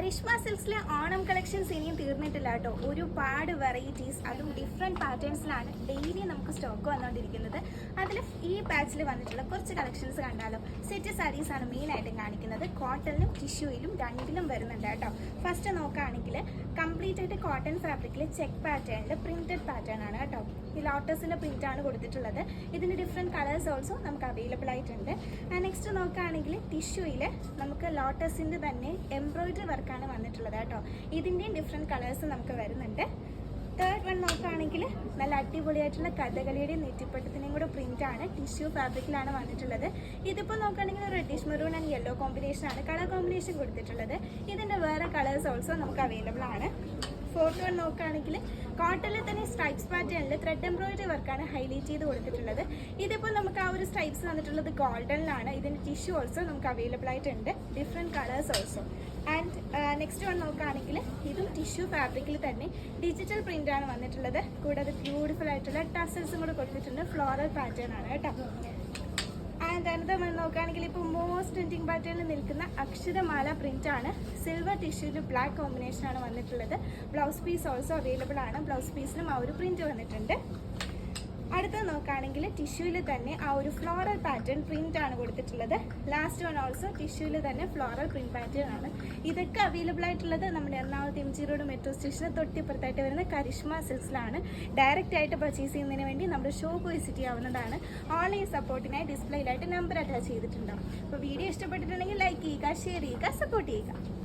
Karishma സിൽക്സിലെ Onam collections ഇനിയും തീർന്നിട്ടില്ല കേട്ടോ. ഒരുപാട് വെറൈറ്റീസ്, അതും ഡിഫറെൻറ്റ് പാറ്റേൺസിലാണ് ഡെയിലി നമുക്ക് സ്റ്റോക്ക് വന്നുകൊണ്ടിരിക്കുന്നത്. അതിൽ ഈ ബാച്ചിൽ വന്നിട്ടുള്ള കുറച്ച് കളക്ഷൻസ് കണ്ടാലോ. സെറ്റ് സാരീസ് ആണ് മെയിനായിട്ടും കാണിക്കുന്നത്. കോട്ടണിലും ടിഷ്യൂയിലും രണ്ടിലും വരുന്നുണ്ട് കേട്ടോ. ഫസ്റ്റ് നോക്കുകയാണെങ്കിൽ കംപ്ലീറ്റ് ആയിട്ട് കോട്ടൺ ഫാബ്രിക്കിൽ ചെക്ക് പാറ്റേണിൽ പ്രിന്റഡ് പാറ്റേൺ ആണ് കേട്ടോ. ഈ ലോട്ടസിൻ്റെ പ്രിന്റ് ആണ് കൊടുത്തിട്ടുള്ളത്. ഇതിന് ഡിഫറെൻറ്റ് കളേഴ്സ് ഓൾസോ നമുക്ക് അവൈലബിൾ ആയിട്ടുണ്ട്. നെക്സ്റ്റ് നോക്കുകയാണെങ്കിൽ ടിഷ്യൂയിൽ നമുക്ക് ലോട്ടസിൻ്റെ തന്നെ എംബ്രോയിഡറി വർക്കാണ് വന്നിട്ടുള്ളത് കേട്ടോ. ഇതിൻ്റെയും ഡിഫറെൻറ്റ് കളേഴ്സ് നമുക്ക് വരുന്നുണ്ട്. തേർഡ് വൺ നോക്കുകയാണെങ്കിൽ നല്ല അടിപൊളിയായിട്ടുള്ള കഥകളിയുടെയും നെറ്റിപ്പട്ടത്തിൻ്റെയും കൂടെ പ്രിന്റ് ആണ്. ടിഷ്യൂ ഫാബ്രിക്കിലാണ് വന്നിട്ടുള്ളത്. ഇതിപ്പോൾ നോക്കുകയാണെങ്കിൽ റെഡിഷ് മെറൂൺ ആൻഡ് യെല്ലോ കോമ്പിനേഷനാണ് കളർ കോമ്പിനേഷൻ കൊടുത്തിട്ടുള്ളത്. ഇതിൻ്റെ വേറെ കളേഴ്സ് ഓൾസോ നമുക്ക് അവൈലബിൾ ആണ്. ഫോർത്ത് വൺ നോക്കുകയാണെങ്കിൽ കോട്ടണിൽ തന്നെ സ്ട്രൈപ്സ് പാറ്റേണിൽ ത്രെഡ് എംബ്രോയിഡറി വർക്കാണ് ഹൈലൈറ്റ് ചെയ്ത് കൊടുത്തിട്ടുള്ളത്. ഇതിപ്പോൾ നമുക്ക് ആ ഒരു സ്ട്രൈപ്സ് വന്നിട്ടുള്ളത് ഗോൾഡനിലാണ്. ഇതിൻ്റെ ടിഷ്യൂ ഓൾസോ നമുക്ക് അവൈലബിൾ ആയിട്ടുണ്ട്. Different colours also. And next one നോക്കുകയാണെങ്കിൽ ഇതും ടിഷ്യൂ ഫാബ്രിക്കിൽ തന്നെ ഡിജിറ്റൽ പ്രിൻ്റ് ആണ് വന്നിട്ടുള്ളത്. കൂടാതെ ബ്യൂട്ടിഫുൾ ആയിട്ടുള്ള ടസൽസും കൂടെ കൊടുത്തിട്ടുണ്ട്. ഫ്ലോറൽ പാറ്റേൺ ആണ് കേട്ടോ. ആൻഡ് അനന്തർ വൺ നോക്കുകയാണെങ്കിൽ ഇപ്പോൾ മോസ്റ്റ് ട്രെൻഡിങ് പാറ്റേണിൽ നിൽക്കുന്ന അക്ഷരമാല പ്രിന്റ് ആണ്. സിൽവർ ടിഷ്യൂവിൽ ബ്ലാക്ക് കോമ്പിനേഷൻ ആണ് വന്നിട്ടുള്ളത്. ബ്ലൗസ് പീസ് ഓൾസോ അവൈലബിൾ ആണ്. ബ്ലൗസ് പീസിലും ആ ഒരു പ്രിന്റ് വന്നിട്ടുണ്ട്. അടുത്തത് നോക്കുകയാണെങ്കിൽ ടിഷ്യൂവിൽ തന്നെ ആ ഒരു ഫ്ലോറൽ പാറ്റേൺ പ്രിന്റ് ആണ് കൊടുത്തിട്ടുള്ളത്. ലാസ്റ്റ് വൺ ഓൾസോ ടിഷ്യൂവിൽ തന്നെ ഫ്ലോറൽ പ്രിന്റ് പാറ്റേൺ ആണ്. ഇതൊക്കെ അവൈലബിൾ ആയിട്ടുള്ളത് നമ്മുടെ എറണാകുളത്ത് എം ജി റോഡ് മെട്രോ സ്റ്റേഷന് തൊട്ടിപ്പുറത്തായിട്ട് വരുന്ന കരിഷ്മ സിൽക്സിലാണ്. ഡയറക്റ്റ് ആയിട്ട് പർച്ചേസ് ചെയ്യുന്നതിന് വേണ്ടി നമ്മുടെ ഷോപ്പ് വിസിറ്റ് ചെയ്യാവുന്നതാണ്. ഓൺലൈൻ സപ്പോർട്ടിനായി ഡിസ്പ്ലേയിലായിട്ട് നമ്പർ അറ്റാച്ച് ചെയ്തിട്ടുണ്ടാവും. അപ്പോൾ വീഡിയോ ഇഷ്ടപ്പെട്ടിട്ടുണ്ടെങ്കിൽ ലൈക്ക് ചെയ്യുക, ഷെയർ ചെയ്യുക, സപ്പോർട്ട് ചെയ്യുക.